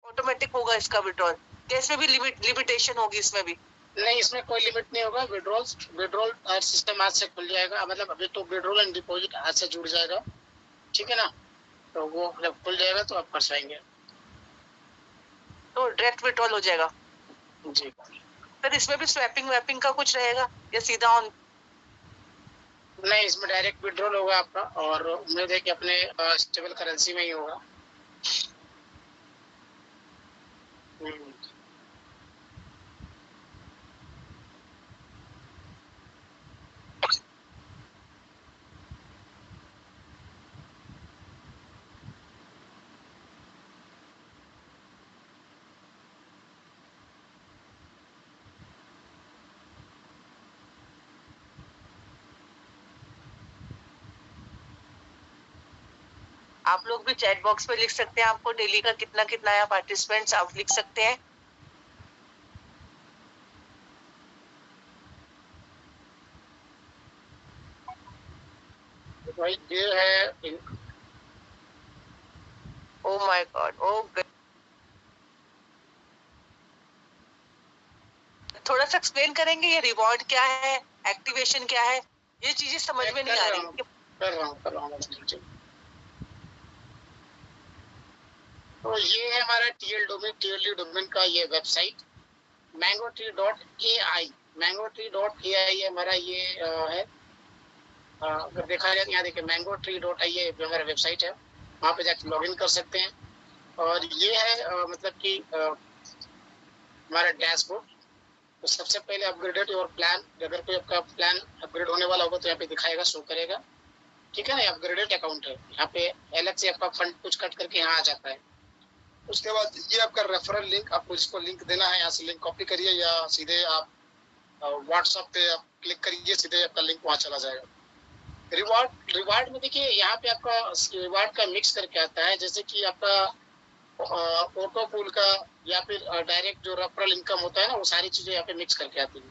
Automatic होगा इसका withdrawal? क्या इसमें भी लिमिटेशन होगी इसमें भी? नहीं, इसमें कोई लिमिट नहीं होगा। विड्रॉल सिस्टम आज से खुल जाएगा, मतलब अभी तो विड्रॉल एंड डिपॉजिट आज से जुड़ जाएगा, ठीक है ना। तो वो जब खुल जाएगा तो आप कर पाएंगे, तो डायरेक्ट विड्रॉल हो जाएगा जी। फिर इसमें भी स्वैपिंग वैपिंग का कुछ रहेगा या सीधा ऑन? नहीं, इसमें डायरेक्ट विड्रॉल होगा आपका, और उम्मीद है कि अपने स्टेबल करेंसी में ही होगा। आप लोग भी चैट बॉक्स में लिख सकते हैं, आपको डेली का कितना कितना आया पार्टिसिपेंट्स, आप लिख सकते हैं। भाई ये है, ओ माय गॉड, थोड़ा सा एक्सप्लेन करेंगे ये रिवॉर्ड क्या है, एक्टिवेशन क्या है, ये चीजें समझ में नहीं आ रही। कर रहा हूँ। तो ये है हमारा टीएलडी डोमेन का ये वेबसाइट mangotree.ai। mangotree.ai हमारा ये है। अगर देखा जाए यहाँ देखिए mangotree.ai हमारा वेबसाइट है, वहाँ पे जाकर लॉगिन कर सकते हैं। और ये है मतलब कि हमारा डैशबोर्ड। तो सबसे पहले अपग्रेडेड योर प्लान, अगर कोई आपका प्लान अपग्रेड होने वाला होगा तो यहाँ पे दिखाएगा, शो करेगा, ठीक है ना। अपग्रेडेड अकाउंट है, यहाँ पे अलग से आपका फंड कुछ कट करके यहाँ आ जाता है। उसके बाद ये आपका रेफरल लिंक, आपको जिसको लिंक देना है यहाँ से लिंक कॉपी करिए, या सीधे आप व्हाट्सएप पे आप क्लिक करिए, सीधे आपका लिंक वहाँ चला जाएगा। रिवार्ड में देखिए यहाँ पे आपका रिवार्ड का मिक्स करके आता है, जैसे कि आपका ऑटो पूल का या फिर डायरेक्ट जो रेफरल इनकम होता है ना, वो सारी चीजें यहाँ पे मिक्स करके आती है।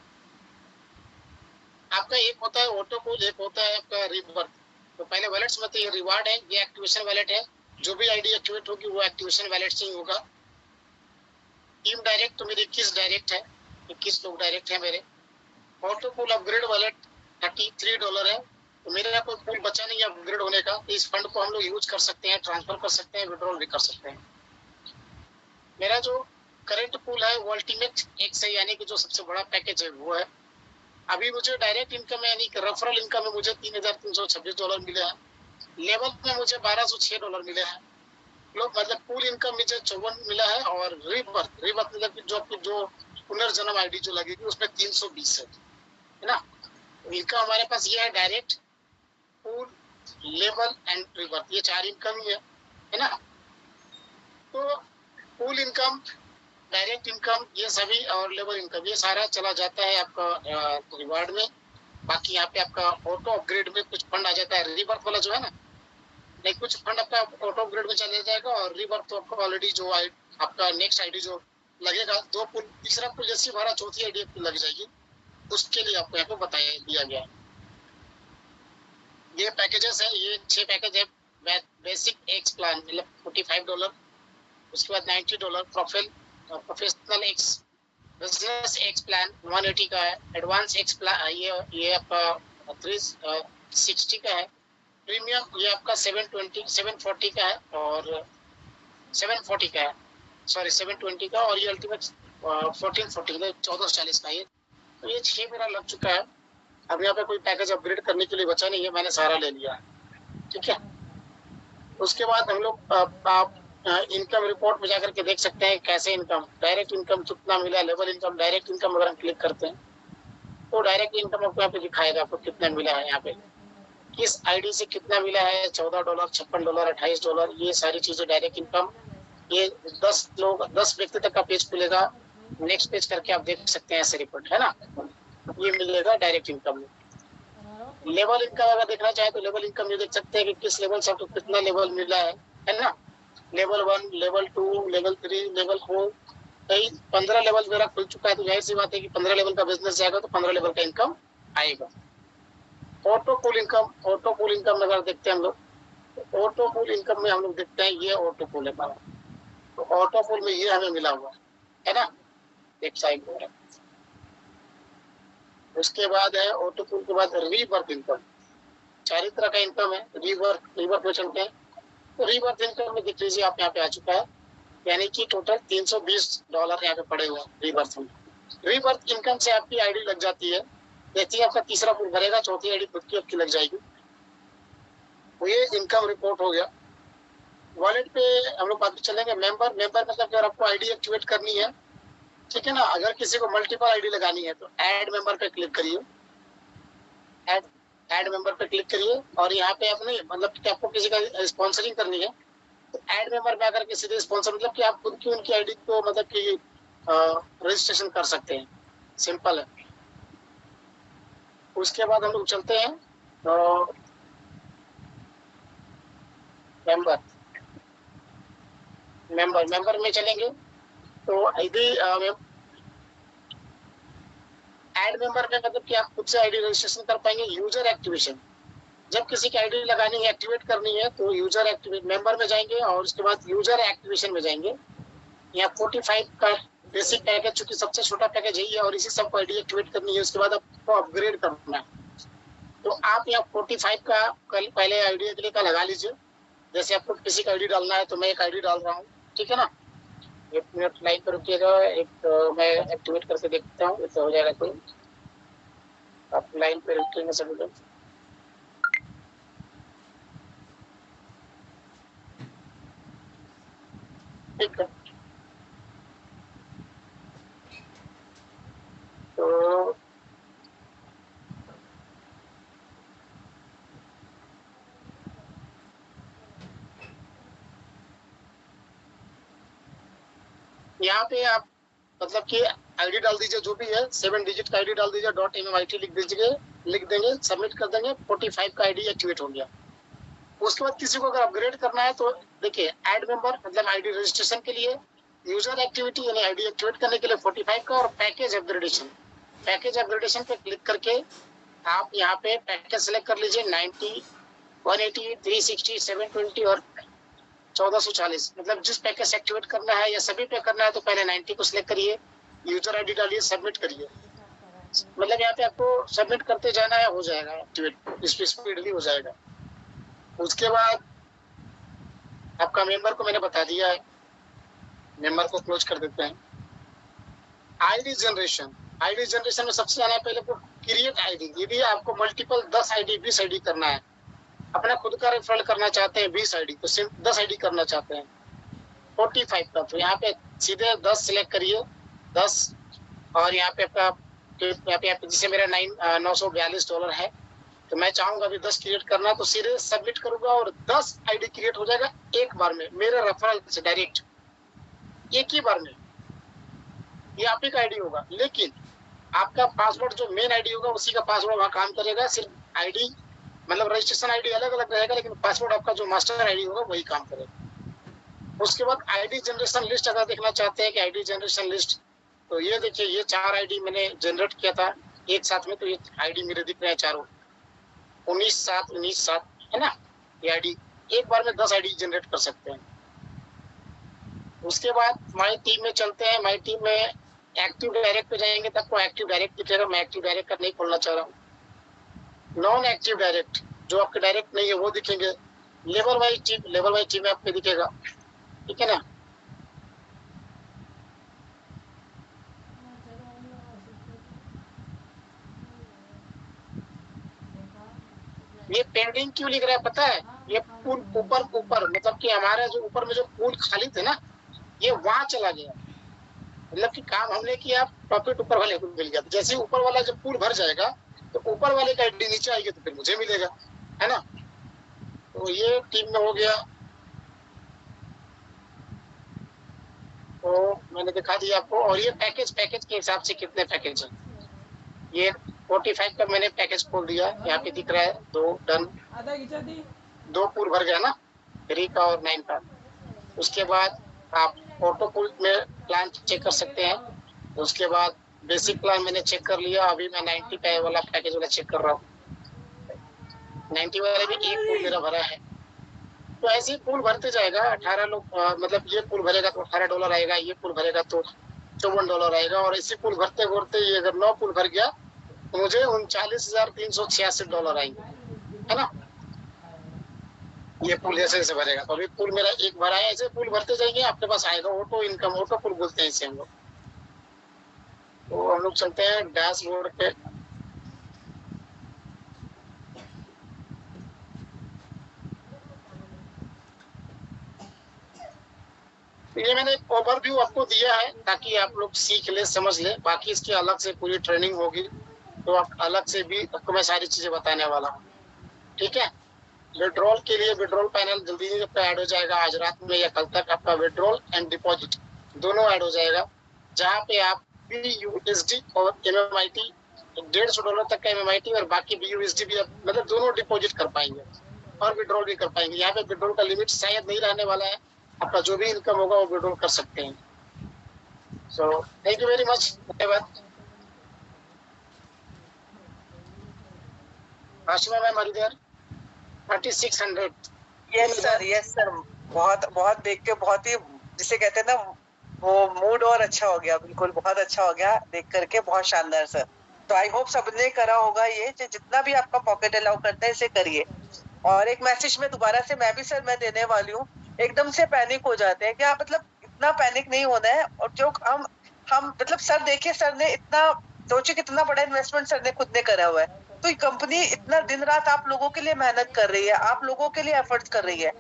आपका एक होता है ऑटो पूल, एक होता है आपका रिवर्थ। तो पहले वैलेट्स में तो ये रिवार्ड है, ये एक्टिवेशन वैलेट है। जो भी आईडी एक्टिवेट होगी वो एक्टिवेशन वैलेट से ही होगा। टीम डायरेक्ट तो मेरे 21 डायरेक्ट है, 21 लोग डायरेक्ट है मेरे। ऑटो पूल अपग्रेड वैलेट $33 है। तो मेरे कोई पूल बचा नहीं है अपग्रेड होने का, तो इस फंड को हम लोग यूज कर सकते हैं, ट्रांसफर कर सकते हैं, विड्रॉल भी कर सकते हैं। मेरा जो करंट पूल है वो अल्टीमेट एक्स है, यानी कि जो सबसे बड़ा पैकेज है वो है। अभी मुझे डायरेक्ट इनकम यानी कि रेफरल इनकम में मुझे $3,326 मिले हैं। लेवल में मुझे $1,206 मिले हैं। लोग मतलब पूल इनकम मुझे 54 मिला है। और रिवर्थ मतलब जो पुनर्जन्म आईडी जो लगेगी उसमें 320 है ना। इनका हमारे पास ये है डायरेक्ट, पूल, लेवल एंड रिवर्थ, ये 4 इनकम ही है ना। तो पूल इनकम, डायरेक्ट इनकम, ये सभी, और लेवल इनकम, ये सारा चला जाता है आपका रिवार्ड में। बाकी यहाँ पे आपका ऑटो अपग्रेड में कुछ फंड आ जाता है, रिवर्थ वाला जो है ना, नहीं कुछ फंड आपका ऑटो अपग्रेड में चला जाएगा। और रिवर्थ तो आपको ऑलरेडी जो आपका नेक्स्ट आईडी जो लगेगा, 2 पुल, तीसरा पुल जैसे हमारा चौथी आईडी लग जाएगी, उसके लिए आपको यहाँ पे बताया दिया गया है। ये पैकेजेस है, ये 6 पैकेज है। बेसिक एक्स प्लान मतलब $45, उसके बाद $90 professional x, business x plan 180 का है। एडवांस एक्स प्लान ये आपका 360 का है। प्रीमियम ये आपका 740 का है, और 740 का है, सॉरी 720 का। और ये अल्टीमेट 1440 1440 का। ये तो ये 6 मेरा लग चुका है। अब यहाँ पे कोई पैकेज अपग्रेड करने के लिए बचा नहीं है, मैंने सारा ले लिया है, ठीक है। उसके बाद हम लोग आप इनकम रिपोर्ट में जाकर के देख सकते हैं कैसे इनकम, डायरेक्ट इनकम कितना मिला, लेवल इनकम, डायरेक्ट इनकम अगर हम क्लिक करते हैं तो डायरेक्ट इनकम आपको यहाँ पे दिखाएगा, आपको कितना मिला है, यहाँ पे किस आईडी से कितना मिला है, $14, $56, $28, ये सारी चीजें डायरेक्ट इनकम। ये 10 व्यक्ति तक का पेज खुलेगा, नेक्स्ट पेज करके आप देख सकते हैं ऐसे रिपोर्ट, है ना। ये मिलेगा डायरेक्ट इनकम में। लेवल इनकम अगर देखना चाहे तो लेवल इनकम ये देख सकते हैं कि किस लेवल से आपको कितना लेवल मिला है ना। लेवल 1, लेवल 2, लेवल 3, लेवल 4, कई 15 लेवल मेरा खुल चुका है। तो जाहिर सी बात है कि 15 लेवल का बिजनेस जाएगा तो 15 लेवल का इनकम आएगा। ऑटो पूल इनकम अगर देखते हैं हम लोग, ऑटो पूल इनकम में हम लोग देखते हैं ये ऑटो पूल है हमारा। तो ऑटो पुल में ये हमें मिला हुआ है ना, एक साइड हो रहा है। उसके बाद है ऑटो पुल के बाद रीबर्थ इनकम। चार तरह का इनकम है। रीबर्थ में चलते हैं तो रीबर्थ इनकम में देख लीजिए आप यहाँ पे आ चुका है, यानी कि टोटल $320 यहाँ पे पड़े हुए हैं रीबर्थ में। रीबर्थ इनकम से आपकी आईडी लग जाती है, जैसे ही आपका तीसरा पुल भरेगा चौथी आईडी खुद की आपकी लग जाएगी। तो ये इनकम रिपोर्ट हो गया। वॉलेट पे हम लोग बात चलेंगे। मेंबर मतलब अगर आपको आईडी एक्टिवेट करनी है, ठीक है ना, अगर किसी को मल्टीपल आईडी लगानी है तो ऐड मेंबर पे क्लिक करिए, ऐड मेंबर पे क्लिक करिए और यहाँ पे अपने मतलब कि आपको किसी का स्पॉन्सरिंग करनी है तो ऐड मेंबर में आकर के सीधे स्पॉन्सर मतलब कि आप खुद की उनकी आईडी को मतलब कि रजिस्ट्रेशन कर सकते हैं, सिंपल है। उसके बाद हम लोग चलते हैं मेंबर में चलेंगे तो आईडी ऐड मेंबर में मतलब कि आप खुद से आईडी रजिस्ट्रेशन कर पाएंगे। यूजर एक्टिवेशन, जब किसी की आईडी लगानी है एक्टिवेट करनी है तो यूजर एक्टिवेट मेंबर में जाएंगे और उसके बाद यूजर एक्टिवेशन में जाएंगे। यहाँ 45 का बेसिक पैकेज, चूंकि सबसे छोटा पैकेज यही है और इसी सबको आईडी एक्टिवेट करनी है, उसके बाद आपको अपग्रेड करना है। तो आप यहाँ 45 का कल पहले आईडी के लिए का लगा लीजिए। जैसे आपको किसी का आईडी डालना है तो मैं एक आईडी डाल रहा हूँ, ठीक है ना। एक मिनट लाइन पर रुकिएगा, एक मैं एक्टिवेट करके देखता हूँ तो हो जाएगा। कोई आप लाइन पे रुकेंगे सभी लोग। ठीक है, तो यहाँ पे आप मतलब कि आईडी डाल दीजिए जो भी है, 7 डिजिट का आईडी डाल दीजिए, .mmit लिख देंगे, सबमिट कर देंगे। 45 का आईडी एक्टिवेट हो गया। उसके बाद किसी को अगर अपग्रेड करना है तो देखिए ऐड मेंबर मतलब आईडी रजिस्ट्रेशन के लिए, यूजर एक्टिविटी यानी आईडी एक्टिवेट करने के लिए 45 का, और पैकेज अपग्रेडेशन पे क्लिक करके आप यहाँ पे पैकेज सेलेक्ट कर लीजिए। 90, 180, 360, 720 और 1440 मतलब जिस पैकेज से एक्टिवेट करना है या सभी पे करना है तो पहले 90 को सिलेक्ट करिए, यूजर आईडी डालिए, सबमिट करिए। मतलब यहाँ पे आपको सबमिट करते जाना है, हो जाएगा एक्टिवेट, स्पीडली हो जाएगा। उसके बाद आपका मेंबर को मैंने बता दिया है, मेंबर को क्लोज कर देते हैं। आईडी जनरेशन में सबसे ज्यादा पहले को क्रिएट आईडी। यदि आपको मल्टीपल 10 आईडी 20 आईडी करना है, अपना खुद का रेफरल करना चाहते हैं 20 आईडी तो सिर्फ 10 आईडी करना चाहते हैं 45 का, तो यहाँ पे सीधे 10 सिलेक्ट करिए, 10। और यहाँ पे आपका जैसे मेरा $942 है तो मैं चाहूंगा अभी 10 क्रिएट करना, तो सीधे सबमिट करूंगा और 10 आईडी क्रिएट हो जाएगा एक बार में मेरे रेफरल से डायरेक्ट, एक ही बार में। ये आप ही का आईडी होगा, लेकिन आपका पासवर्ड जो मेन आईडी होगा उसी का पासवर्ड वहाँ काम करेगा। सिर्फ आईडी मतलब रजिस्ट्रेशन आईडी अलग अलग रहेगा, लेकिन पासवर्ड आपका जो मास्टर आईडी होगा वही काम करेगा। उसके बाद आईडी जनरेशन लिस्ट अगर देखना चाहते हैं कि आईडी जनरेशन लिस्ट, तो ये देखिए ये 4 आईडी मैंने जनरेट किया था एक साथ में, तो ये आईडी मेरे दिख रहे हैं चारों, 19/7 है ना। ये आईडी एक बार में 10 आईडी जनरेट कर सकते हैं। उसके बाद माई टीम में चलते हैं। माई टीम में एक्टिव डायरेक्ट पे जाएंगे तब को एक्टिव डायरेक्ट दिखेगा। मैं एक्टिव डायरेक्ट का नहीं खोलना चाह रहा हूँ। नॉन एक्टिव डायरेक्ट जो आपके डायरेक्ट नहीं है वो दिखेंगे। लेवल वाइज टीम में आपको दिखेगा, ठीक है ना। ये पेंडिंग क्यों लिख रहा है पता है? ये पूल ऊपर मतलब कि हमारा जो ऊपर में जो पूल खाली थे ना, ये वहां चला गया। मतलब कि काम हमने किया, प्रॉफिट ऊपर वाले को मिल गया। जैसे ऊपर वाला जब पूल भर जाएगा तो ऊपर वाले का आईडी नीचे आएगी तो फिर मुझे मिलेगा, है ना। तो ये टीम में हो गया। तो मैंने दिखा दिया आपको। और ये पैकेज के हिसाब से कितने पैकेज है, ये 45 का मैंने पैकेज खोल दिया। यहाँ पे दिख रहा है 2 डन, 2 पूल भर गया ना, 3 का और 9 का। उसके बाद आप ऑटो पूल में प्लान चेक कर सकते हैं। उसके बाद बेसिक प्लान मैंने चेक कर लिया। अभी मैं 90 का वाला पैकेज वाला चेक कर रहा हूँ। 90 वाले भी एक पूल मेरा भरा है। तो ऐसे ही पूल भरते जाएगा। 18 लोग मतलब ये पूल भरेगा तो $18 आएगा, ये पूल भरेगा तो $54 आएगा, और इसी पूल भरते भरते ये अगर 9 पूल भर गया तो मुझे $39,386 आएंगे, है ना। ये पूल ऐसे ऐसे भरेगा। तो अभी पूल मेरा एक भरा है, ऐसे पूल भरते जाएंगे आपके पास आएगा ऑटो इनकम, ऑटो पूल बोलते हैं इसे हम लोग। तो हम लोग चलते हैं डैशबोर्ड पे। ये मैंने एक ओवरव्यू आपको दिया है ताकि आप लोग सीख ले, समझ ले। बाकी इसकी अलग से पूरी ट्रेनिंग होगी, तो आप अलग से भी आपको मैं सारी चीजें बताने वाला हूँ, ठीक है। विड्रॉल के लिए विड्रॉल पैनल जल्दी ही आपका ऐड हो जाएगा, आज रात में या कल तक आपका विड्रॉल एंड डिपॉजिट दोनों ऐड हो जाएगा, जहाँ पे आप BUSD और MMIT $150 तक का MMIT और बाकी BUSD भी मतलब दोनों डिपॉजिट कर पाएंगे और विड्रॉल भी कर पाएंगे। यहाँ पे विड्रॉल का लिमिट शायद नहीं रहने वाला है, आपका जो भी इनकम होगा वो विड्रॉल कर सकते हैं। So thank you very much, धन्यवाद। Ashima ma'am are there? 3600। Yes sir, बहुत बहुत देख के बहुत ही, जिसे कहते हैं ना, वो मूड और अच्छा हो गया, बिल्कुल बहुत अच्छा हो गया देख करके, बहुत शानदार सर। तो आई होप सबने करा होगा ये, जितना भी आपका पॉकेट अलाउ करता है इसे करिए। और एक मैसेज में दोबारा से मैं भी सर मैं देने वाली हूँ, एकदम से पैनिक हो जाते हैं क्या, मतलब इतना पैनिक नहीं होना है। और जो हम मतलब सर देखिए, सर ने इतना सोचिए कितना बड़ा इन्वेस्टमेंट सर ने खुद ने करा हुआ है। तो ये कंपनी इतना दिन रात आप लोगों के लिए मेहनत कर रही है, आप लोगों के लिए एफर्ट्स कर रही है।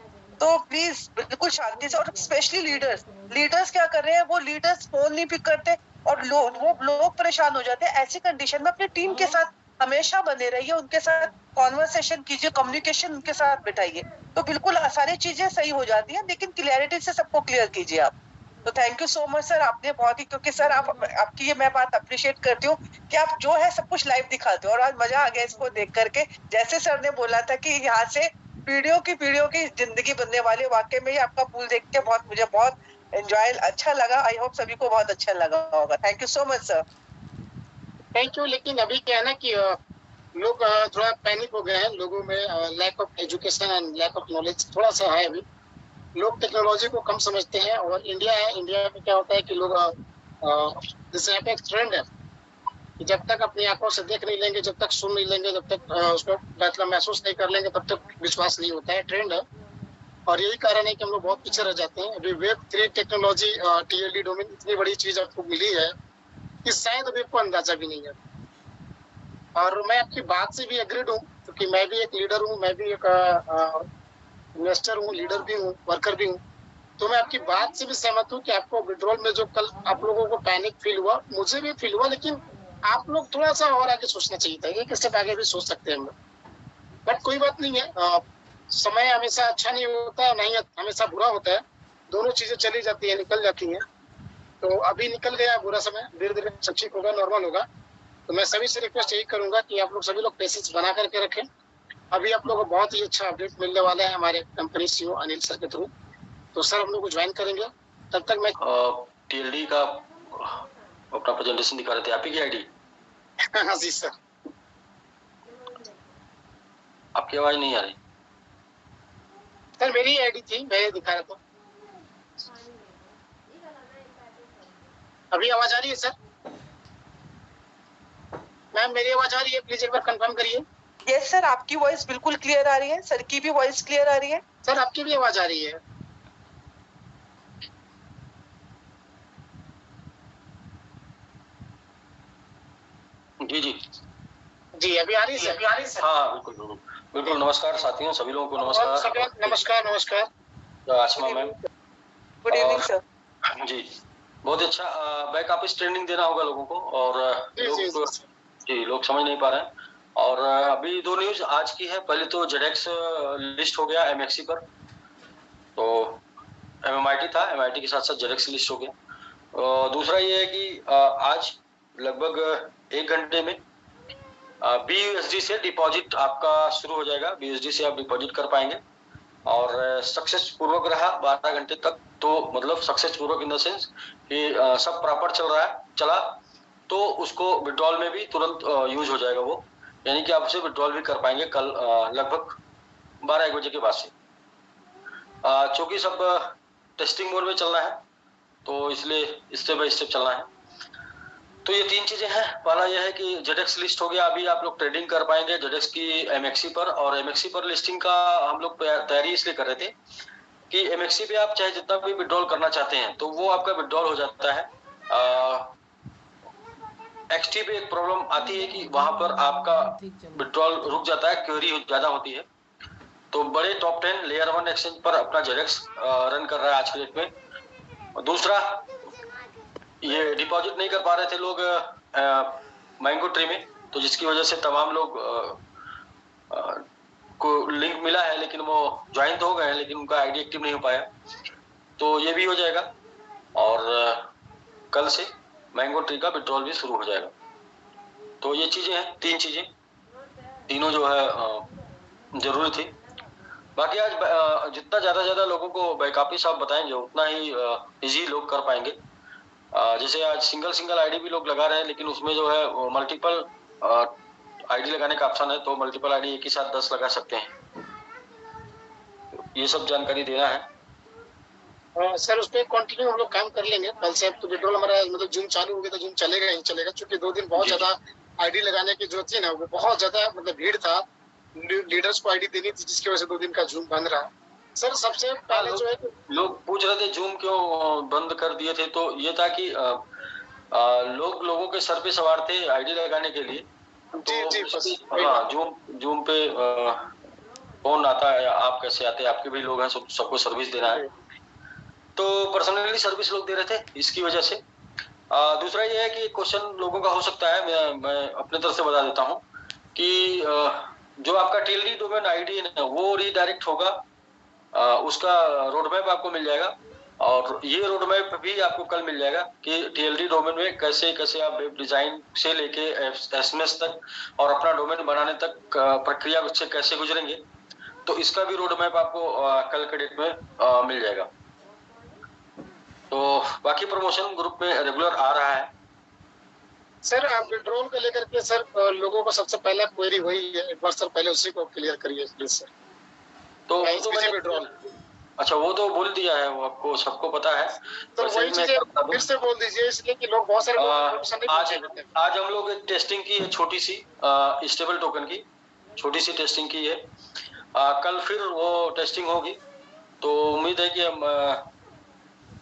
तो प्लीज बिल्कुल शांति से, और स्पेशली लीडर्स क्या कर रहे हैं, वो लीडर्स फोन नहीं पिक करते और वो लोग परेशान हो जाते हैं। ऐसी कंडीशन में अपनी टीम के साथ हमेशा बने रहिए, उनके साथ कॉन्वर्सेशन कीजिए, कम्युनिकेशन उनके साथ बिठाइए, तो बिल्कुल सारी चीजें सही हो जाती हैं। लेकिन क्लियरिटी से सबको क्लियर कीजिए आप। तो thank you so much sir, आपने बहुत ही, क्योंकि सर आपकी ये मैं बात अप्रिशिएट करती हूँ कि आप जो है सब कुछ लाइव दिखाते हो, और आज मजा आ गया इसको देख करके। जैसे सर ने बोला था कि यहाँ से पीढ़ियों की जिंदगी बनने वाली, वाकई में ही आपका पूल देख के मुझे बहुत एंजॉय अच्छा लगा। आई होप सभी को बहुत अच्छा लगा होगा। Thank you so much sir. Thank you. लेकिन अभी क्या है ना कि लोग थोड़ा पैनिक हो गए हैं, लोगों में lack of education and lack of knowledge थोड़ा सा है अभी। लोग टेक्नोलॉजी को कम समझते हैं, और इंडिया है, इंडिया में क्या होता है कि लोग जैसे यहाँ पे एक ट्रेंड है कि जब तक अपनी आंखों से देख नहीं लेंगे, जब तक सुन नहीं लेंगे, जब तक उसको मतलब महसूस नहीं कर लेंगे, तब तक विश्वास नहीं होता है, ट्रेंड है। और यही कारण है कि हम लोग बहुत पीछे रह जाते हैं। अभी वेब3 टेक्नोलॉजी TLD डोमेन इतनी बड़ी चीज आपको मिली है कि शायद अभी आपको अंदाजा भी नहीं है। और मैं आपकी बात से भी एग्रीड हूँ, क्योंकि मैं भी एक लीडर हूँ, मैं भी एक इन्वेस्टर हूँ, लीडर भी हूँ, वर्कर भी हूँ। तो मैं आपकी बात से भी सहमत हूँ कि आपको विड्रॉल में जो कल आप लोगों को पैनिक फील हुआ, मुझे भी फील हुआ, लेकिन आप लोग थोड़ा सा और आगे सोचना चाहिए था, एक स्टेप आगे भी सोच सकते हैं हम लोग। बट कोई बात नहीं है, समय हमेशा अच्छा नहीं होता है, नहीं हमेशा बुरा होता है, दोनों चीजें चली जाती है, निकल जाती हैं। तो अभी निकल गया बुरा समय, धीरे धीरे सब ठीक होगा, नॉर्मल होगा। तो मैं सभी से रिक्वेस्ट यही करूंगा कि आप लोग सभी लोग पेशेंस बना करके रखें। अभी आप लोगों को बहुत ही अच्छा अपडेट मिलने वाला है हमारे कंपनी CEO अनिल सर के थ्रू। तो सर हम लोग को ज्वाइन करेंगे, तब तक मैं TLD का अपना प्रेजेंटेशन दिखा रहे थे, आप ही की आईडी? हाँ जी सर। आपकी आवाज नहीं आ रही सर, मेरी आईडी थी, मैं दिखा रहा था। अभी आवाज आ रही है सर? मैम मेरी आवाज आ रही है? प्लीज एक बार कंफर्म करिए। यस सर, आपकी वॉइस बिल्कुल क्लियर आ रही है, सर की भी वॉइस क्लियर आ रही है। सर आपकी भी आवाज आ रही है? जी जी जी अभी आ रही है सर? हाँ बिल्कुल बिल्कुल बिल्कुल। नमस्कार साथियों, सभी लोगों को नमस्कार। नमस्कार। आसमा मैम, गुड इवनिंग सर। जी बहुत अच्छा। बैक ऑफिस ट्रेनिंग देना होगा लोगों को, और लोग समझ नहीं पा रहे हैं। और अभी दो न्यूज आज की है। पहले तो जेडेक्स लिस्ट हो गया MXC पर, तो MMIT था, MIT के साथ साथ जेडेक्स लिस्ट हो गया। दूसरा ये है कि आज लगभग 1 घंटे में BUSD से डिपॉजिट आपका शुरू हो जाएगा। BUSD से आप डिपॉजिट कर पाएंगे, और सक्सेस पूर्वक रहा 12 घंटे तक। तो मतलब सक्सेस पूर्वक इन द सेंस कि सब प्रॉपर चला तो उसको विड्रॉल में भी तुरंत यूज हो जाएगा वो, यानी कि आप उसे विड्रॉल भी कर पाएंगे कल लगभग 12-1 बजे के बाद से। चूंकि सब टेस्टिंग मोड में चलना है तो इसलिए स्टेप बाय स्टेप चलना है। तो ये 3 चीजें हैं। पहला यह है कि जेडेक्स लिस्ट हो गया, अभी आप लोग ट्रेडिंग कर पाएंगे जेडेक्स की एमएक्सी पर, और एमएक्सी पर लिस्टिंग का हम लोग तैयारी इसलिए कर रहे थे कि एमएक्सी पे आप चाहे जितना भी विड्रॉल करना चाहते हैं तो वो आपका विड्रॉल हो जाता है। एक्सटी पे एक प्रॉब्लम आती है कि वहां पर आपका विड्रॉल रुक जाता है, क्वेरी ज्यादा होती है। तो बड़े टॉप 10 लेयर 1 एक्सचेंज पर अपना जेडेक्स रन कर रहा है आज के डेट में। और दूसरा, ये डिपॉजिट नहीं कर पा रहे थे लोग मैंगो ट्री में, तो जिसकी वजह से तमाम लोग को लिंक मिला है लेकिन वो ज्वाइन तो हो गए हैं लेकिन उनका आईडी एक्टिव नहीं हो पाया, तो ये भी हो जाएगा। और कल से मैंगो ट्री का विड्रॉल भी शुरू हो जाएगा। तो ये चीजें हैं, 3 चीजें, तीनों जो है जरूरी थी। बाकी आज जितना ज्यादा लोगों को बैकअपिस आप बताएंगे उतना ही इजी लोग कर पाएंगे। जैसे आज सिंगल आईडी भी लोग लगा रहे हैं, लेकिन उसमें जो है मल्टीपल आईडी लगाने का ऑप्शन है, तो मल्टीपल आईडी एक ही साथ 10 लगा सकते हैं। ये सब जानकारी देना है। सर उस पर कंटिन्यू हम लोग काम कर लेंगे कल से। अब तो विड्रॉल हमारा मतलब जूम चालू हो गया तो जूम चलेगा ही चलेगा, क्योंकि 2 दिन बहुत ज्यादा आईडी लगाने की जो थी ना वो बहुत ज्यादा मतलब भीड़ था, लीडर्स को आईडी देनी थी, जिसकी वजह से 2 दिन का जूम बंद रहा। सर सबसे पहले जो है लोग पूछ रहे थे जूम क्यों बंद कर दिए थे, तो ये था कि लोगों के सर पे सवार थे आईडी लगाने के लिए। तो हाँ, जूम पे कौन आता है, आप कैसे आते हैं, आपके भी लोग हैं, सबको सर्विस देना है, तो पर्सनली सर्विस लोग दे रहे थे, इसकी वजह से। दूसरा ये है कि क्वेश्चन लोगों का हो सकता है, मैं अपने तरफ से बता देता हूँ कि जो आपका टीएलडी डोमेन आईडी है वो रीडायरेक्ट होगा, उसका रोड मैप आपको मिल जाएगा। और ये रोड मैप भी आपको कल मिल जाएगा कि टीएलडी डोमेन में कैसे कैसे आप वेब डिजाइन से लेके एसएमएस तक और अपना डोमेन बनाने तक प्रक्रिया से कैसे गुजरेंगे, तो इसका भी रोड मैप आपको कल के डेट में मिल जाएगा। तो बाकी प्रमोशन ग्रुप में रेगुलर आ रहा है। सर आप विड्रॉल को लेकर के सर लोगों को सबसे पहला क्वेरी वही है, एक बार सर पहले उसी को क्लियर करिए प्लीज सर। तो मैंने विड्रॉल, अच्छा वो तो बोल दिया है, वो आपको सबको पता है, तो वही चीजें फिर से बोल दीजिए, इसलिए कि लोग बहुत सारे आज हम लोग एक टेस्टिंग की है छोटी सी, स्टेबल टोकन की छोटी सी टेस्टिंग की है। कल फिर वो टेस्टिंग होगी, तो उम्मीद है कि हम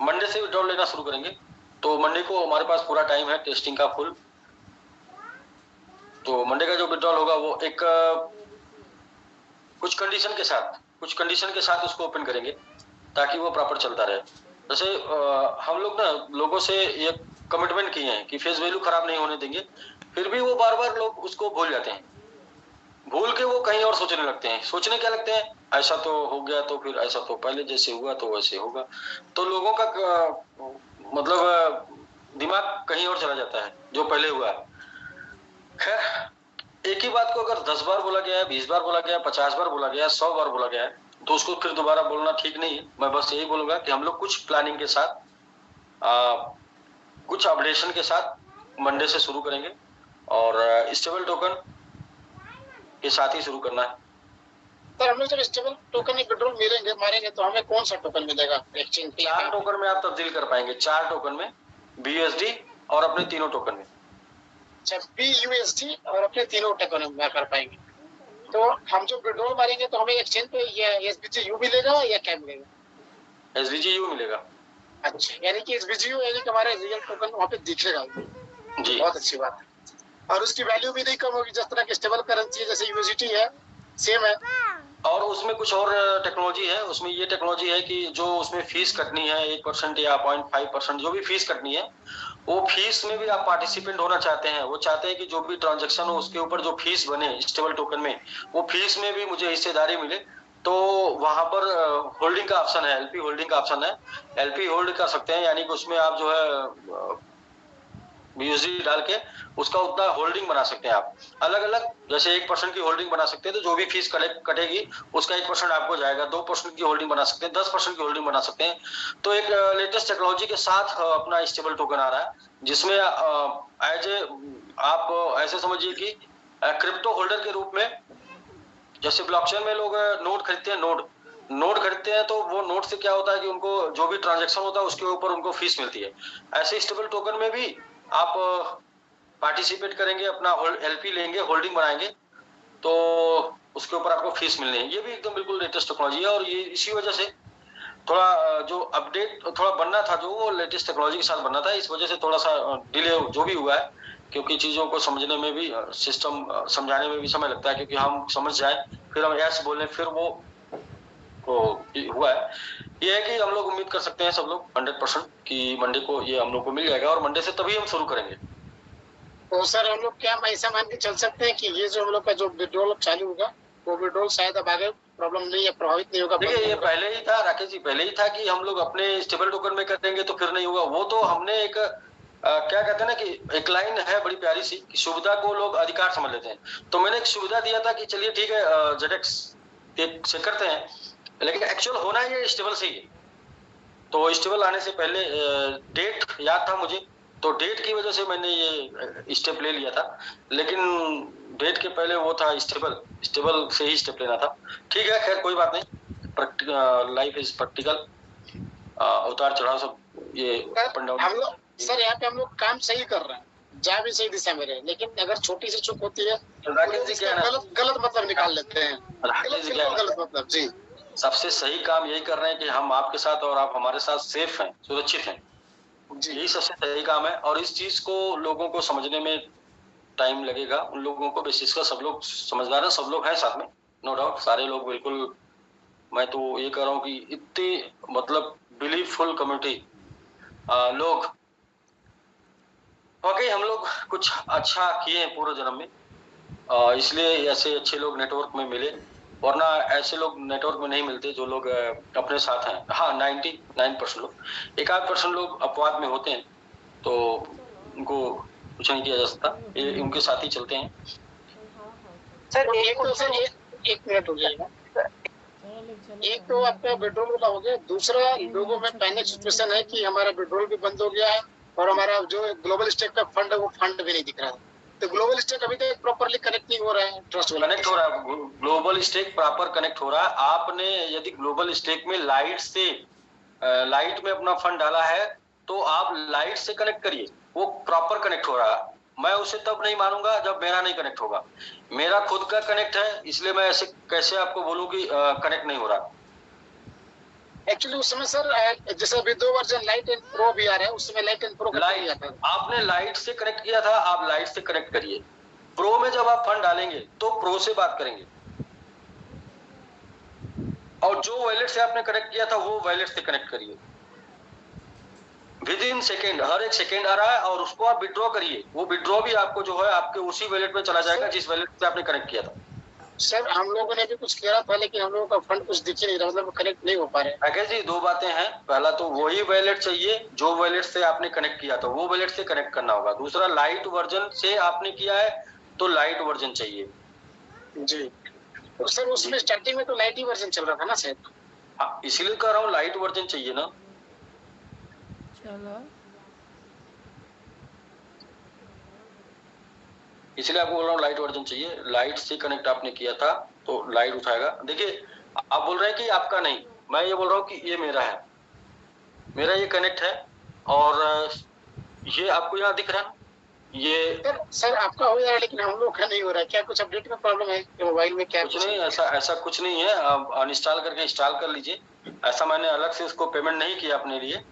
मंडे से विड्रॉल लेना शुरू करेंगे। तो मंडे को हमारे पास पूरा टाइम है टेस्टिंग का फुल। तो मंडे का जो विड्रॉल होगा वो एक कुछ कंडीशन के साथ उसको ओपन करेंगे ताकि वो प्रॉपर चलता रहे। जैसे हम लोग ना लोगों से ये कमिटमेंट किए हैं कि फेस वैल्यू खराब नहीं होने देंगे, फिर भी वो बार लोग उसको भूल जाते हैं, भूल के वो कहीं और सोचने लगते हैं। सोचने क्या लगते हैं, ऐसा तो हो गया तो फिर ऐसा तो पहले जैसे हुआ तो वैसे होगा, तो लोगों का मतलब दिमाग कहीं और चला जाता है जो पहले हुआ है। खैर, एक ही बात को अगर 10 बार बोला गया है, 20 बार बोला गया है, 50 बार बोला गया है, 100 बार बोला गया है, तो उसको फिर दोबारा बोलना ठीक नहीं है। मैं बस यही बोलूंगा कि हम लोग कुछ प्लानिंग के साथ कुछ अपडेशन के साथ मंडे से शुरू करेंगे और स्टेबल टोकन के साथ ही शुरू करना है। सर हम लोग जब स्टेबल टोकन विड्रॉल मिलेंगे मारेंगे तो हमें कौन सा टोकन मिलेगा एक्सचेंज पे? 4 टोकन में आप तब्दील कर पाएंगे, 4 टोकन में BUSD और अपने तीनों टोकन में। अच्छा, BUSD और अपने तीनों टोकन में कर पाएंगे। तो हम जो विड्रॉल मारेंगे तो हमें एक्सचेंज पे ये SBGU मिलेगा या क्या मिलेगा? SBGU मिलेगा। अच्छा, यानी कि SBGU यानी कि हमारा रियल टोकन वहाँ पे दिखेगा जी, बहुत अच्छी बात है। और उसकी वैल्यू भी नहीं कम होगी, जिस तरह की स्टेबल करेंसी है जैसे USDT है सेम है। और उसमें कुछ और टेक्नोलॉजी है, उसमें ये टेक्नोलॉजी है कि जो उसमें फीस कटनी है 1% या 0.5% जो भी फीस कटनी है, वो फीस में भी आप पार्टिसिपेंट होना चाहते हैं, वो चाहते हैं कि जो भी ट्रांजैक्शन हो उसके ऊपर जो फीस बने स्टेबल टोकन में, वो फीस में भी मुझे हिस्सेदारी मिले, तो वहां पर होल्डिंग का ऑप्शन है, LP होल्डिंग का ऑप्शन है, LP होल्ड कर सकते हैं, यानी कि उसमें आप जो है BUSD डाल के उसका उतना होल्डिंग बना सकते हैं आप। अलग अलग जैसे 1% की होल्डिंग बना सकते हैं, तो जो भी फीस कटेगी उसका 1% आपको जाएगा, 2% की होल्डिंग बना सकते हैं, 10% की होल्डिंग बना सकते हैं। तो एक लेटेस्ट टेक्नोलॉजी के साथ अपना स्टेबल टोकन आ रहा है, जिसमें एज ए आप ऐसे समझिए कि क्रिप्टो होल्डर के रूप में, जैसे ब्लॉकचेन में लोग नोड खरीदते हैं, नोड, नोट खरीदते हैं तो वो नोट से क्या होता है कि उनको जो भी ट्रांजैक्शन होता है उसके ऊपर उनको फीस मिलती है। ऐसे स्टेबल टोकन में भी आप पार्टिसिपेट करेंगे, अपना एलपी लेंगे, होल्डिंग बनाएंगे, तो उसके ऊपर आपको फीस मिलनी है। ये भी एकदम बिल्कुल लेटेस्ट टेक्नोलॉजी है और ये इसी वजह से थोड़ा जो अपडेट थोड़ा बनना था, जो वो लेटेस्ट टेक्नोलॉजी के साथ बनना था, इस वजह से थोड़ा सा डिले जो भी हुआ है, क्योंकि चीजों को समझने में भी सिस्टम समझाने में भी समय लगता है, क्योंकि हम समझ जाए फिर हम यस बोलें फिर वो हुआ है। ये है कि हम लोग उम्मीद कर सकते हैं सब लोग 100% कि मंडे को ये हम लोग को मिल जाएगा और मंडे से तभी हम शुरू करेंगे। तो सर हम लोग क्या ऐसा मान के चल सकते हैं कि ये जो हम लोग का जो विड्रॉल चालू होगा वो विड्रॉल शायद अब आगे प्रॉब्लम नहीं है, प्रभावित नहीं होगा? देखिए ये पहले ही था राकेश जी, पहले ही था कि हम लोग अपने स्टेबल टोकन में करेंगे तो फिर नहीं होगा। वो तो हमने एक क्या कहते हैं ना कि एक लाइन है बड़ी प्यारी सी कि सुविधा को लोग अधिकार समझ लेते हैं, तो मैंने एक सुविधा दिया था कि चलिए ठीक है जेडेक्स से करते हैं, लेकिन एक्चुअल होना ये स्टेबल से ही है। तो स्टेबल आने से पहले डेट याद था मुझे, तो डेट की वजह से मैंने ये स्टेप ले लिया था, लेकिन डेट के पहले वो था स्टेबल से ही स्टेप लेना था। ठीक है, खैर कोई बात नहीं, लाइफ इज प्रैक्टिकल, उतार चढ़ाव सब ये अप एंड डाउन। हम लोग सर यहाँ पे हम लोग काम सही कर रहे हैं, जा भी सही दिशा में रहे, लेकिन अगर छोटी सी चूक होती है राकेश जी क्या गलत मतलब निकाल लेते हैं। गलत मतलब जी। सबसे सही काम यही कर रहे हैं कि हम आपके साथ और आप हमारे साथ सेफ हैं, सुरक्षित हैं, यही सबसे सही काम है। और इस चीज को लोगों को समझने में टाइम लगेगा, उन लोगों को बेसिस का सब लोग समझदार है, सब लोग हैं साथ में, नो डाउट सारे लोग बिल्कुल। मैं तो ये कह रहा हूँ कि इतनी मतलब बिलीवफुल कम्युनिटी लोग, वाकई हम लोग कुछ अच्छा किए हैं पूर्व जन्म में, इसलिए ऐसे अच्छे लोग नेटवर्क में मिले, वरना ऐसे लोग नेटवर्क में नहीं मिलते जो लोग अपने साथ हैं। हाँ 99% लोग, 1-8% लोग अपवाद में होते हैं, तो उनको कुछ नहीं किया जा सकता, ये उनके साथ ही चलते हैं। सर एक मिनट हो जाएगा। एक तो आपका विड्रॉल वाला हो गया, दूसरा लोगों में पैनिक सिचुएशन है कि हमारा विड्रॉल भी बंद हो गया है और हमारा जो ग्लोबल स्टेक का फंड है वो फंड भी नहीं दिख रहा है। तो ग्लोबल स्टेक अभी तक प्रॉपर्ली कनेक्ट नहीं हो रहा है, ट्रस्ट कनेक्ट हो रहा है, ग्लोबल स्टेक प्रॉपर कनेक्ट हो रहा है। आपने यदि ग्लोबल स्टेक में लाइट में अपना फंड डाला है तो आप लाइट से कनेक्ट करिए, वो प्रॉपर कनेक्ट हो रहा है। मैं उसे तब नहीं मानूंगा जब मेरा नहीं कनेक्ट होगा, मेरा खुद का कनेक्ट है, इसलिए मैं ऐसे कैसे आपको बोलूं कि कनेक्ट नहीं हो रहा। एक्चुअली उस समय सर जैसे अभी 2 वर्जन लाइट एंड प्रो भी आ रहा है, उस समय लाइट एंड प्रो आपने लाइट से कनेक्ट किया था, आप लाइट से कनेक्ट करिए। प्रो में जब आप फंड डालेंगे तो प्रो से बात करेंगे, और जो वॉलेट से आपने कनेक्ट किया था वो वॉलेट से कनेक्ट करिए। विद इन सेकेंड, हर एक सेकेंड आ रहा है, और उसको आप विड्रॉ करिए, वो विड्रॉ भी आपको जो है आपके उसी वॉलेट में चला जाएगा जिस वॉलेट से आपने कनेक्ट किया था। सर हम लोगों ने भी कुछ किया था, लेकिन हम लोगों का फंड कुछ दिख ही नहीं रहा, मतलब कनेक्ट नहीं हो पा रहे। राकेश जी 2 बातें हैं, पहला तो वही वॉलेट चाहिए जो वॉलेट से आपने कनेक्ट किया था, वो वॉलेट से कनेक्ट करना होगा। दूसरा, लाइट वर्जन से आपने किया है तो लाइट वर्जन चाहिए जी। तो सर उसमें स्टार्टिंग में तो लाइट ही वर्जन चल रहा था ना शायद। हाँ, इसीलिए कह रहा हूँ लाइट वर्जन चाहिए ना। चलो इसलिए आपको बोल रहा हूँ लाइट वर्जन चाहिए। लाइट से कनेक्ट आपने किया था तो लाइट उठाएगा। देखिए आप बोल रहे हैं कि आपका नहीं, मैं ये बोल रहा हूँ कि ये मेरा है, मेरा ये कनेक्ट है, और ये आपको यहाँ दिख रहा है ये। सर आपका हो जा रहा है लेकिन हम लोग का नहीं हो रहा है, क्या कुछ अपडेट में प्रॉब्लम है मोबाइल में? क्या कुछ नहीं, ऐसा कुछ नहीं है, आप अनइंस्टॉल करके इंस्टॉल कर लीजिए। ऐसा मैंने अलग से उसको पेमेंट नहीं किया अपने लिए।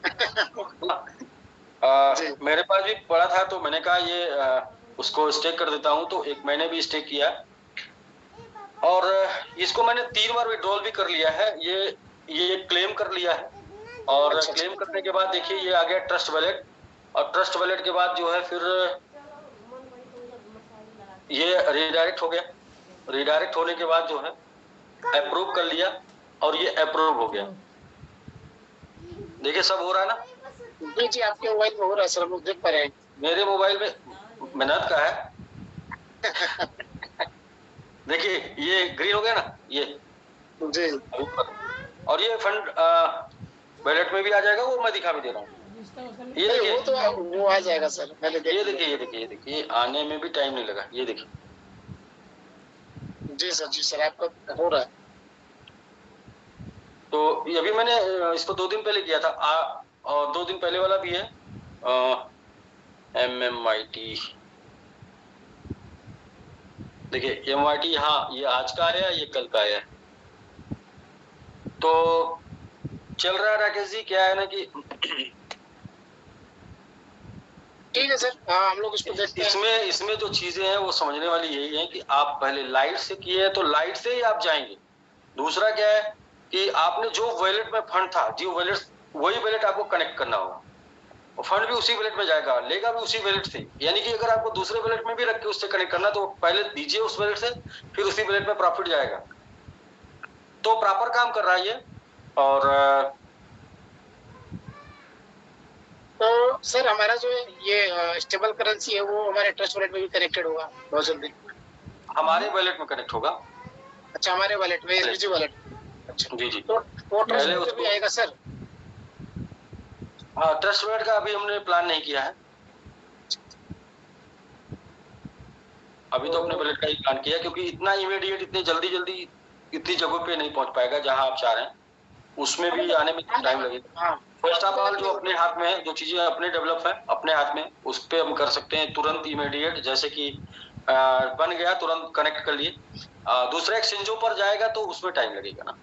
मेरे पास भी पड़ा था तो मैंने कहा ये उसको स्टेक कर देता हूँ, तो 1 महीने भी स्टेक किया, और इसको मैंने 3 बार विड्रॉल भी कर लिया है, ये क्लेम कर लिया है। और क्लेम करने के बाद देखिए ये आ गया ट्रस्ट वॉलेट, और ट्रस्ट वॉलेट के बाद जो है फिर ये रीडायरेक्ट हो गया। रीडायरेक्ट होने के बाद जो है अप्रूव कर लिया, और ये अप्रूव हो गया। देखिए सब हो रहा है ना? जी जी आपके मोबाइल में हो रहा है सर, हम लोग देख पा रहे हैं। मेरे मोबाइल में मेहनत का है। देखिए ये ग्रीन हो गया ना ये जी, और ये फंड वॉलेट में भी आ जाएगा, वो मैं दिखा भी दे रहा हूँ। ये देखिए वो तो वो आ जाएगा सर, पहले ये देखिए आने में भी टाइम नहीं लगा, ये देखिए। जी सर आपका हो रहा है। तो ये अभी मैंने इसको 2 दिन पहले किया था और 2 दिन पहले वाला भी है MMIT। देखिए MIT, हाँ ये आज का आया, ये कल का आया। तो चल रहा है राकेश जी, क्या है ना कि ठीक है सर, हाँ हम लोग इसको देखते हैं। इसमें जो चीजें हैं वो समझने वाली यही है कि आप पहले लाइट से किए हैं तो लाइट से ही आप जाएंगे। दूसरा क्या है कि आपने जो वॉलेट में फंड था, जो वॉलेट, वही वॉलेट आपको कनेक्ट करना होगा और फंड भी उसी वॉलेट में जाएगा, लेगा भी उसी वॉलेट से। यानी कि अगर आपको दूसरे वॉलेट में भी रख के उससे कनेक्ट करना तो पहले दीजिए उस वॉलेट से, फिर उसी वॉलेट में प्रॉफिट जाएगा। तो प्रॉपर काम कर रहा है ये। और तो सर हमारा जो ये स्टेबल करेंसी है वो हमारे ट्रस्ट वॉलेट में भी कनेक्टेड होगा बहुत जल्दी? हमारे वॉलेट में कनेक्ट होगा। अच्छा, हमारे वॉलेट में, SBG वॉलेट। अच्छा जी जी। तो वो ट्रस्ट वॉलेट भी आएगा सर? हाँ, ट्रस्ट वॉलेट का अभी हमने प्लान नहीं किया है, अभी तो अपने वॉलेट का ही प्लान किया, क्योंकि इतना इमीडिएट, इतनी जल्दी इतनी जगहों पे नहीं पहुंच पाएगा जहां आप चाह रहे हैं, उसमें भी आने में टाइम लगेगा। फर्स्ट ऑफ ऑल जो अपने हाथ में है, जो चीजें अपने डेवलप है अपने हाथ में, उस पे हम कर सकते हैं तुरंत इमीडिएट, जैसे कि बन गया तुरंत कनेक्ट कर लिए। दूसरे एक्सचेंजों पर जाएगा तो उसमें टाइम लगेगा ना।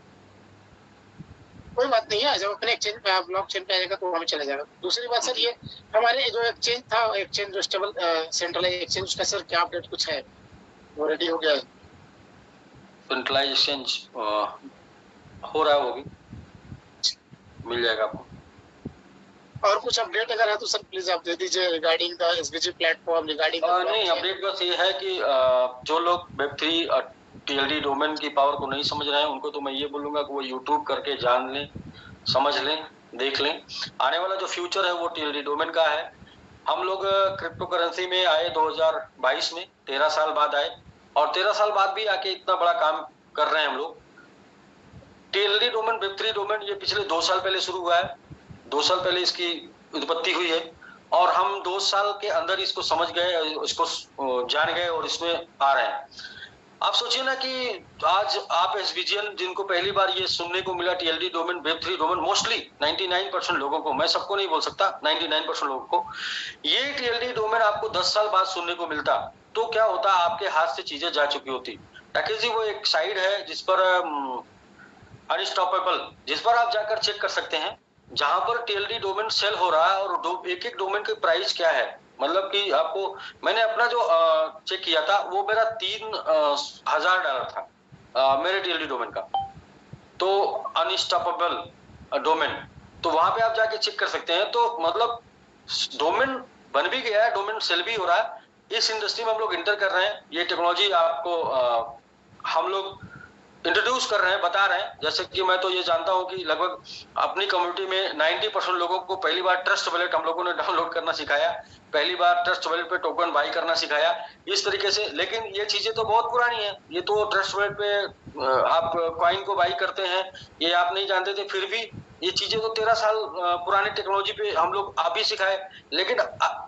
कोई बात नहीं है, जब अपने एक्सचेंज पे आप ब्लॉकचेन पे आएगा तो हमें चला जाएगा। दूसरी बात सर, ये हमारे जो एक्सचेंज था, एक्सचेंज जो स्टेबल सेंट्रलाइज एक्सचेंज, उसका सर क्या अपडेट कुछ है? वो रेडी हो गया है? सेंट्रलाइज एक्सचेंज हो रहा है, वो भी मिल जाएगा आपको। और कुछ अपडेट अगर है तो सर प्लीज आप दे दीजिए regarding the SBG platform, regarding नहीं, अपडेट बस ये है कि जो लोग Web3 TLD डोमेन की पावर को नहीं समझ रहे हैं, उनको तो मैं ये बोलूंगा कि वो यूट्यूब करके जान लें, समझ लें, देख लें। आने वाला जो फ्यूचर है वो TLD डोमेन का है। हम लोग क्रिप्टो करेंसी में आए 2022 में, 13 साल बाद आए, और 13 साल बाद भी आके इतना बड़ा काम कर रहे हैं हम लोग। TLD डोमेन, Web3 डोमेन, ये पिछले 2 साल पहले शुरू हुआ है, 2 साल पहले इसकी उत्पत्ति हुई है, और हम 2 साल के अंदर इसको समझ गए, इसको जान गए और इसमें आ रहे हैं। आप सोचिए ना कि आज आप SBGN जिनको पहली बार ये सुनने को मिला, TLD domain, Web3 domain, mostly 99% लोगों को, मैं सबको नहीं बोल सकता, 99% लोगों को ये TLD डोमेन आपको 10 साल बाद सुनने को मिलता, तो क्या होता, आपके हाथ से चीजें जा चुकी होती। राकेश जी, वो एक साइड है जिस पर अनस्टॉपेबल, जिस पर आप जाकर चेक कर सकते हैं, जहां पर TLD डोमेन सेल हो रहा है, और एक डोमेन की प्राइस क्या है। मतलब कि आपको, मैंने अपना जो चेक किया था वो मेरा $3,000 था मेरे TLD डोमेन का, तो अनस्टॉपेबल डोमेन। तो वहां पे आप जाके चेक कर सकते हैं। तो मतलब डोमेन बन भी गया है, डोमेन सेल भी हो रहा है। इस इंडस्ट्री में हम लोग इंटर कर रहे हैं, ये टेक्नोलॉजी आपको हम लोग इंट्रोड्यूस कर रहे हैं, बता रहे हैं। जैसे कि मैं तो ये जानता हूं कि लगभग अपनी कम्युनिटी में 90% लोगों को पहली बार ट्रस्ट वॉलेट हम लोगों ने डाउनलोड करना सिखाया, पहली बार ट्रस्ट वॉलेट पे टोकन बाई करना सिखाया, इस तरीके से। लेकिन ये चीजें तो बहुत पुरानी है, ये तो ट्रस्ट वॉलेट पे आप कॉइन को बाई करते हैं, ये आप नहीं जानते थे, फिर भी ये चीजें तो 13 साल पुरानी टेक्नोलॉजी पे हम लोग आप ही सिखाए। लेकिन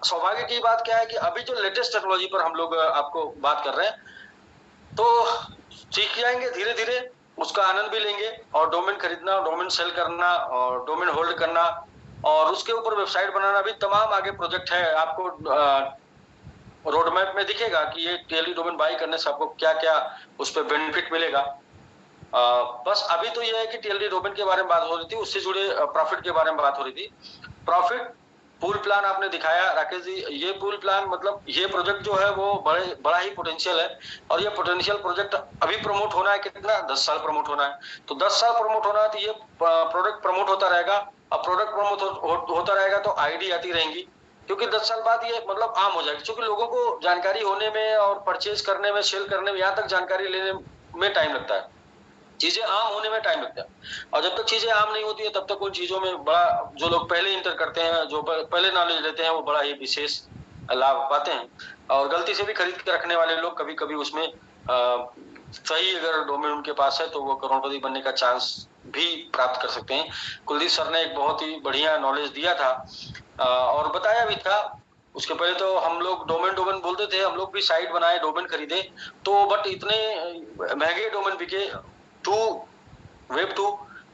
सौभाग्य की बात क्या है कि अभी जो लेटेस्ट टेक्नोलॉजी पर हम लोग आपको बात कर रहे हैं, तो सीख जाएंगे धीरे धीरे, उसका आनंद भी लेंगे, और डोमेन खरीदना, डोमेन सेल करना, और डोमेन होल्ड करना, और उसके ऊपर वेबसाइट बनाना भी तमाम आगे प्रोजेक्ट है। आपको रोड मैप में दिखेगा कि ये TLD डोमेन बाई करने से आपको क्या क्या उस पर बेनिफिट मिलेगा। बस अभी तो ये है कि TLD डोमेन के बारे में बात हो रही थी, उससे जुड़े प्रॉफिट के बारे में बात हो रही थी। प्रॉफिट पूल प्लान आपने दिखाया राकेश जी, ये पूल प्लान, मतलब ये प्रोजेक्ट जो है वो बड़ा ही पोटेंशियल है, और ये पोटेंशियल प्रोजेक्ट अभी प्रमोट होना है, कितना 10 साल प्रमोट होना है। तो 10 साल प्रमोट होना है तो ये प्रोडक्ट प्रमोट होता रहेगा, और प्रोडक्ट प्रमोट होता रहेगा तो आईडी आती रहेंगी, क्योंकि 10 साल बाद ये मतलब आम हो जाएगी। क्योंकि लोगों को जानकारी होने में और परचेज करने में, सेल करने में, यहाँ तक जानकारी लेने में टाइम लगता है, चीजें आम होने में टाइम लगता है। और जब तक चीजें आम नहीं होती है तब तक उन चीजों में बड़ा, जो लोग पहले इंटर करते हैं, जो पहले नॉलेज लेते हैं, वो बड़ा ही विशेष लाभ पाते हैं। और गलती से भी खरीद के रखने वाले लोग कभी कभी उसमें सही अगर डोमेन उनके पास है तो वो करोड़पति बनने का चांस भी प्राप्त कर सकते हैं। कुलदीप सर ने एक बहुत ही बढ़िया नॉलेज दिया था और बताया भी था। उसके पहले तो हम लोग डोमेन बोलते थे, हम लोग भी साइट बनाए, डोमेन खरीदे, तो बट इतने महंगे डोमेन बिके, वेब 2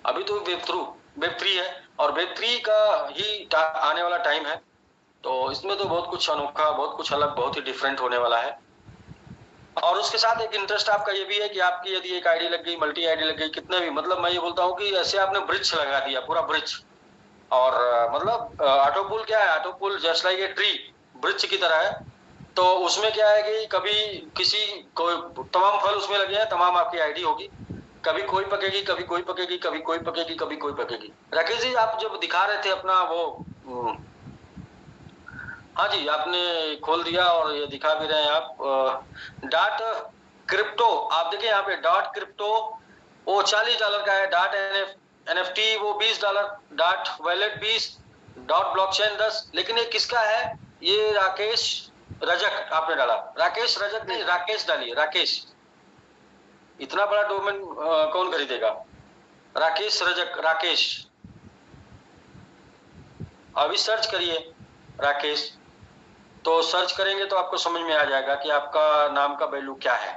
अभी तो वेब 3 है और वेब 3 का ही आने वाला टाइम है, तो इसमें तो बहुत कुछ अनोखा, बहुत कुछ अलग, बहुत ही डिफरेंट होने वाला है। और उसके साथ एक इंटरेस्ट आपका ये भी है कि आपकी यदि एक आईडी लग गई, मल्टी आईडी लग गई, कितने भी, मतलब मैं ये बोलता हूँ कि ऐसे आपने ब्रिज लगा दिया, पूरा ब्रिज। और मतलब ऑटोपुल क्या है, ऑटोपुल just like a tree, bridge की तरह है। तो उसमें क्या है कि कभी किसी कोई तमाम फल उसमें लगे हैं, तमाम आपकी आईडी होगी, कभी कोई पकेगी, कभी कोई पकेगी, कभी कोई पकेगी, कभी कोई पकेगी। राकेश जी, आप जब दिखा रहे थे अपना वो, हाँ जी, आपने खोल दिया और ये दिखा भी रहे हैं आप, डॉट क्रिप्टो, आप देखिए यहाँ पे डॉट क्रिप्टो, वो $40 का है, डॉट NFT वो $20, डॉट वैलेट 20, डॉट ब्लॉकचेन 10। लेकिन ये किसका है? ये राकेश रजक आपने डाला, राकेश रजक नहीं, राकेश डालिए, राकेश। इतना बड़ा डोमेन कौन खरीदेगा? राकेश रजक, राकेश। अभी सर्च करिए राकेश, तो सर्च करेंगे तो आपको समझ में आ जाएगा कि आपका नाम का वैल्यू क्या है।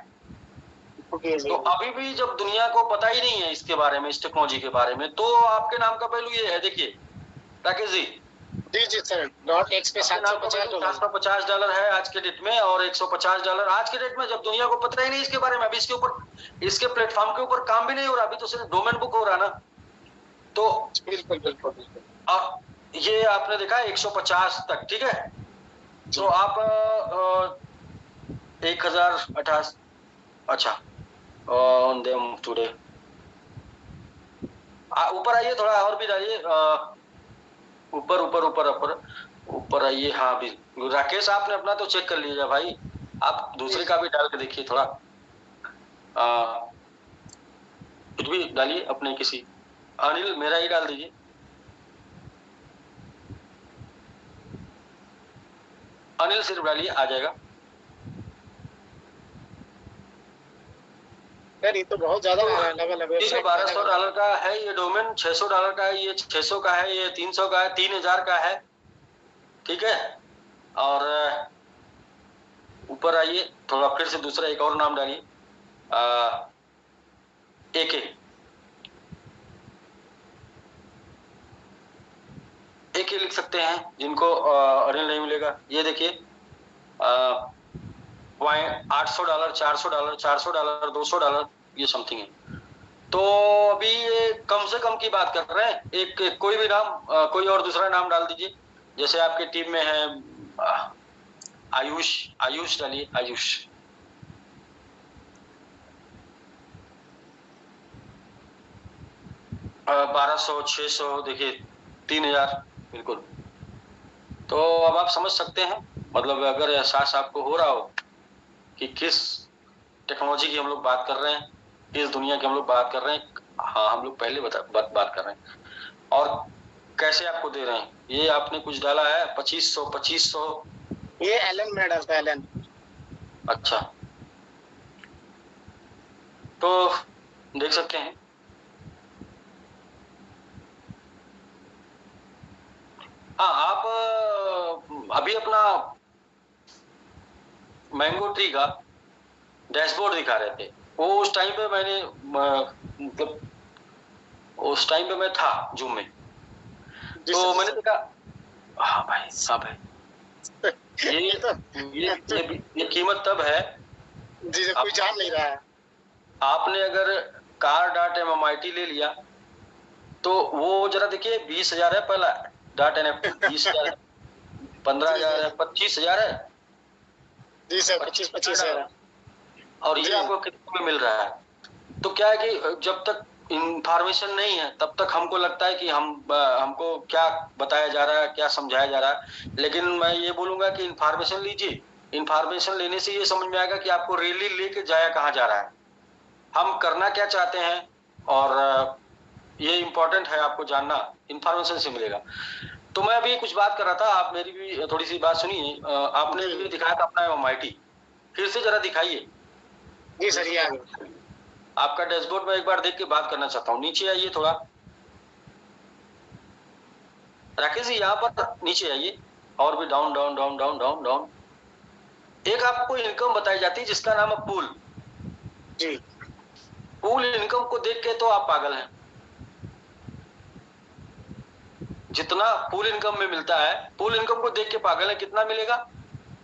तो अभी भी जब दुनिया को पता ही नहीं है इसके बारे में, इस टेक्नोलॉजी के बारे में, तो आपके नाम का वैल्यू ये है। देखिए राकेश जी, जी सर, .x पे $750 है आज के डेट में, और $150 आज के डेट में, जब दुनिया को पता ही नहीं इसके बारे में। अभी इसके ऊपर, इसके प्लेटफॉर्म के ऊपर काम भी नहीं हो रहा, अभी तो सिर्फ डोमेन बुक हो रहा ना। तो बिल्कुल ये आपने देखा 150 तक, ठीक है। तो आप 1028, अच्छा, ऑन देम टुडे, ऊपर आइए थोड़ा और भी डालिए, ऊपर ऊपर ऊपर ऊपर ऊपर आइए। हाँ भी राकेश, आपने अपना तो चेक कर लीजिए भाई, आप दूसरे का भी डाल के देखिए थोड़ा, कुछ भी डालिए अपने किसी, अनिल मेरा ही डाल दीजिए, अनिल सिर्फ डालिए, आ जाएगा। सर ये तो बहुत ज्यादा लेवल है। $1200 का है ये डोमेन, $600 का है ये, 600 का है ये, 300 का है, 3000 का है, ठीक है। और ऊपर आइए थोड़ा, फिर से दूसरा एक और नाम डालिए, AK लिख सकते हैं, जिनको अनिल नहीं मिलेगा। ये देखिए $800, $400, $400, $200, ये समथिंग है। तो अभी ये कम से कम की बात कर रहे हैं। एक कोई भी नाम, कोई और दूसरा नाम डाल दीजिए, जैसे आपके टीम में है आयुष डालिए, आयुष। $1200, $600, देखिए 3000, बिल्कुल। तो अब आप समझ सकते हैं, मतलब अगर एहसास आपको हो रहा हो कि किस टेक्नोलॉजी की हम लोग बात कर रहे हैं, किस दुनिया की हम लोग बात कर रहे हैं। हाँ, हम लोग पहले बात कर रहे हैं, और कैसे आपको दे रहे हैं। ये आपने कुछ डाला है 2500, ये एलन में डालता है, एलन। अच्छा, तो देख सकते हैं। हाँ, आप अभी अपना मैंगो ट्री का डैशबोर्ड दिखा रहे थे, वो उस टाइम पे मैंने, मतलब उस टाइम पे मैं था जूम में, तो मैंने देखा, हाँ भाई, हाँ भाई, ये कीमत तब है जी, कोई जान नहीं रहा है। आपने अगर car.MMIT ले लिया, तो वो जरा देखिए 20,000 है पहला, .NFT 20,000 है, 15,000 है, 25,000 है। जी सर, 25,000। और ये आपको कितने में मिल रहा है? तो क्या है कि जब तक इंफॉर्मेशन नहीं है, तब तक हमको लगता है कि हमको क्या बताया जा रहा है, क्या समझाया जा रहा है। लेकिन मैं ये बोलूंगा कि इंफॉर्मेशन लीजिए, इंफॉर्मेशन लेने से ये समझ में आएगा कि आपको रैली लेके जाया कहाँ जा रहा है, हम करना क्या चाहते हैं, और ये इम्पोर्टेंट है आपको जानना, इंफॉर्मेशन से मिलेगा। तो मैं अभी कुछ बात कर रहा था, आप मेरी भी थोड़ी सी बात सुनिए। आपने भी दिखाया था अपना MMIT, फिर से जरा दिखाइए। जी सर, ये आपका डैशबोर्ड में एक बार देख के बात करना चाहता हूँ। नीचे आइए थोड़ा, राकेश जी यहाँ पर नीचे आइए, और भी down down down down down down. एक आपको इनकम बताई जाती है जिसका नाम है पूल। जी, पूल इनकम को देख के तो आप पागल हैं। जितना पूल इनकम में मिलता है, पूल इनकम को देख के पागल है, कितना मिलेगा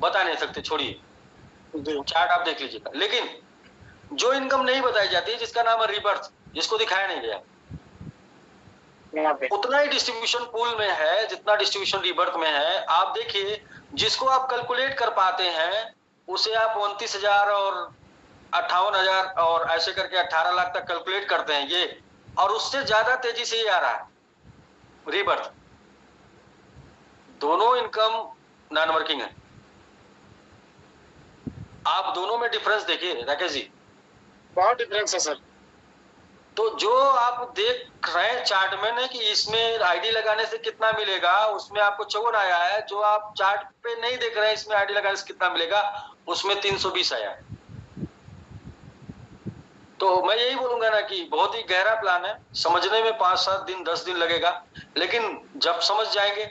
बता नहीं सकते, छोड़िए, चार्ट आप देख लीजिएगा। लेकिन जो इनकम नहीं बताई जाती है, जिसका नाम है रीबर्थ, जिसको दिखाया नहीं गया, उतना ही डिस्ट्रीब्यूशन पूल में है जितना डिस्ट्रीब्यूशन रीबर्थ में है। आप देखिए, जिसको आप कैलकुलेट कर पाते हैं उसे आप 29,000 और 58,000 और ऐसे करके 18 लाख तक कैलकुलेट करते हैं ये, और उससे ज्यादा तेजी से ये आ रहा है रीबर्थ। दोनों इनकम नॉन वर्किंग है। आप दोनों में डिफरेंस देखिए राकेश जी, बहुत डिफरेंस है सर। तो जो आप देख रहे हैं चार्ट में ना कि इसमें आईडी लगाने से कितना मिलेगा, उसमें आपको 54 आया है। जो आप चार्ट पे नहीं देख रहे हैं इसमें आईडी लगाने से कितना मिलेगा, उसमें 320 आया है। तो मैं यही बोलूंगा ना कि बहुत ही गहरा प्लान है, समझने में 5-7 दिन 10 दिन लगेगा, लेकिन जब समझ जाएंगे,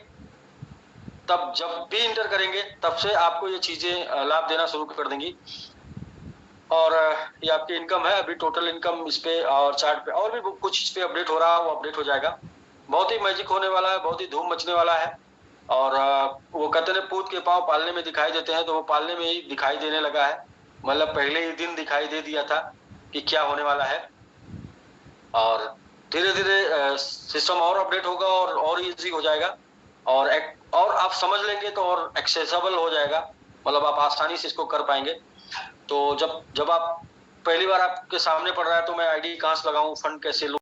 तब जब भी इंटर करेंगे, तब से आपको ये चीजें लाभ देना शुरू कर देंगी। और ये आपकी इनकम है, अभी टोटल इनकम इस पे और चार्ट पे और भी कुछ इस पे अपडेट हो रहा है, वो अपडेट हो जाएगा। बहुत ही मैजिक होने वाला है, बहुत ही धूम मचने वाला है। और वो कहते हैं पूत के पांव पालने में दिखाई देते हैं, तो वो पालने में ही दिखाई देने लगा है। मतलब पहले ही दिन दिखाई दे दिया था कि क्या होने वाला है, और धीरे धीरे सिस्टम और अपडेट होगा और इजी हो जाएगा, और आप समझ लेंगे तो और एक्सेसिबल हो जाएगा, मतलब आप आसानी से इसको कर पाएंगे। तो जब आप पहली बार आपके सामने पड़ रहा है तो मैं आईडी कहाँ से लगाऊं, फंड कैसे लूं,